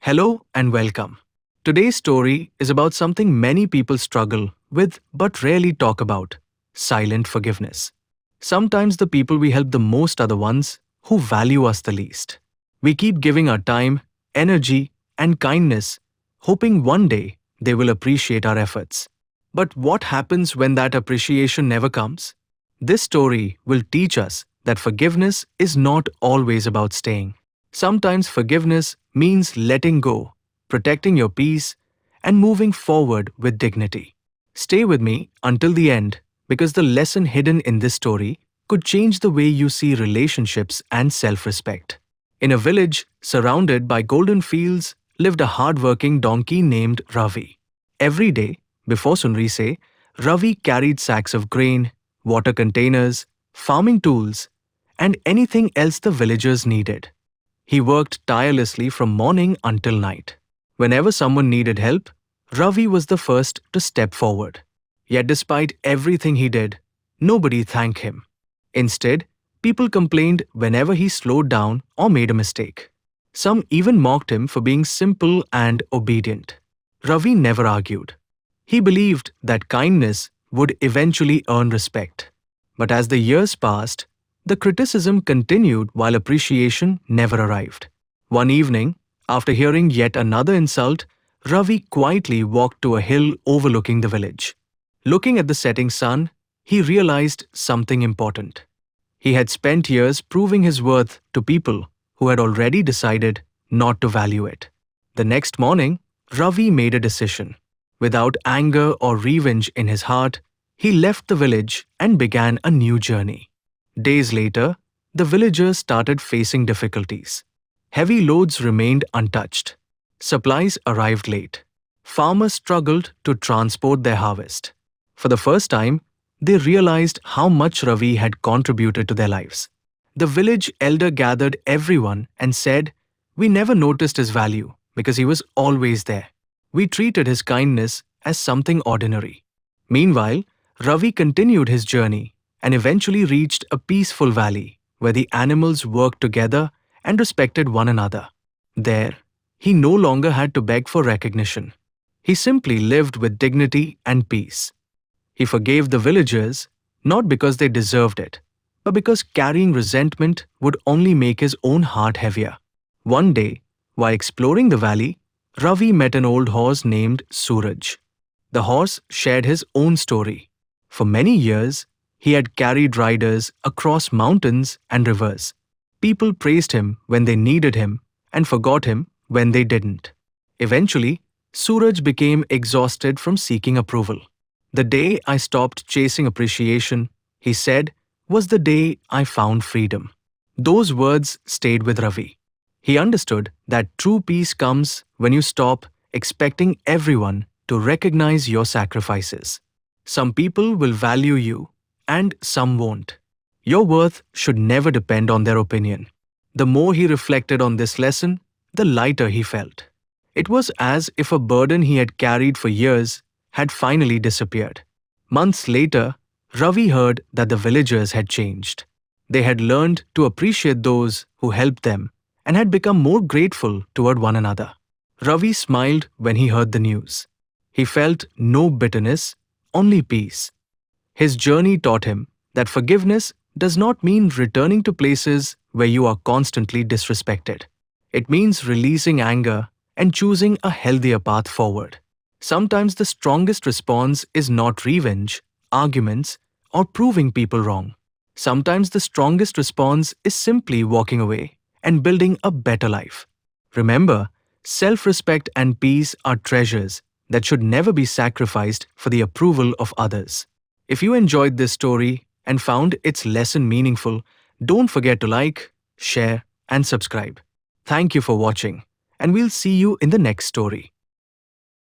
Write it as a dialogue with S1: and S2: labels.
S1: Hello and welcome. Today's story is about something many people struggle with but rarely talk about: silent forgiveness. Sometimes the people we help the most are the ones who value us the least. We keep giving our time, energy, and kindness, hoping one day they will appreciate our efforts. But what happens when that appreciation never comes? This story will teach us that forgiveness is not always about staying. Sometimes forgiveness means letting go, protecting your peace, and moving forward with dignity. Stay with me until the end because the lesson hidden in this story could change the way you see relationships and self respect. In a village surrounded by golden fields lived a hardworking donkey named Ravi. Every day, before sunrise, Ravi carried sacks of grain, water containers, farming tools, and anything else the villagers needed. He worked tirelessly from morning until night. Whenever someone needed help, Ravi was the first to step forward. Yet despite everything he did, nobody thanked him. Instead, people complained whenever he slowed down or made a mistake. Some even mocked him for being simple and obedient. Ravi never argued. He believed that kindness would eventually earn respect. But as the years passed, the criticism continued while appreciation never arrived. One evening, after hearing yet another insult, Ravi quietly walked to a hill overlooking the village. Looking at the setting sun, he realized something important. He had spent years proving his worth to people who had already decided not to value it. The next morning, Ravi made a decision. Without anger or revenge in his heart, he left the village and began a new journey. Days later, the villagers started facing difficulties. Heavy loads remained untouched. Supplies arrived late. Farmers struggled to transport their harvest. For the first time, they realized how much Ravi had contributed to their lives. The village elder gathered everyone and said, "We never noticed his value because he was always there. We treated his kindness as something ordinary." Meanwhile, Ravi continued his journey and eventually reached a peaceful valley where the animals worked together and respected one another. There, he no longer had to beg for recognition. He simply lived with dignity and peace. He forgave the villagers not because they deserved it, but because carrying resentment would only make his own heart heavier. One day, while exploring the valley, Ravi met an old horse named Suraj. The horse shared his own story. For many years, he had carried riders across mountains and rivers. People praised him when they needed him and forgot him when they didn't. Eventually, Suraj became exhausted from seeking approval. "The day I stopped chasing appreciation," he said, "was the day I found freedom." Those words stayed with Ravi. He understood that true peace comes when you stop expecting everyone to recognize your sacrifices. Some people will value you, and some won't. Your worth should never depend on their opinion. The more he reflected on this lesson, the lighter he felt. It was as if a burden he had carried for years had finally disappeared. Months later, Ravi heard that the villagers had changed. They had learned to appreciate those who helped them and had become more grateful toward one another. Ravi smiled when he heard the news. He felt no bitterness, only peace. His journey taught him that forgiveness does not mean returning to places where you are constantly disrespected. It means releasing anger and choosing a healthier path forward. Sometimes the strongest response is not revenge, arguments, or proving people wrong. Sometimes the strongest response is simply walking away and building a better life. Remember, self-respect and peace are treasures that should never be sacrificed for the approval of others. If you enjoyed this story and found its lesson meaningful, don't forget to like, share, and subscribe. Thank you for watching, and we'll see you in the next story.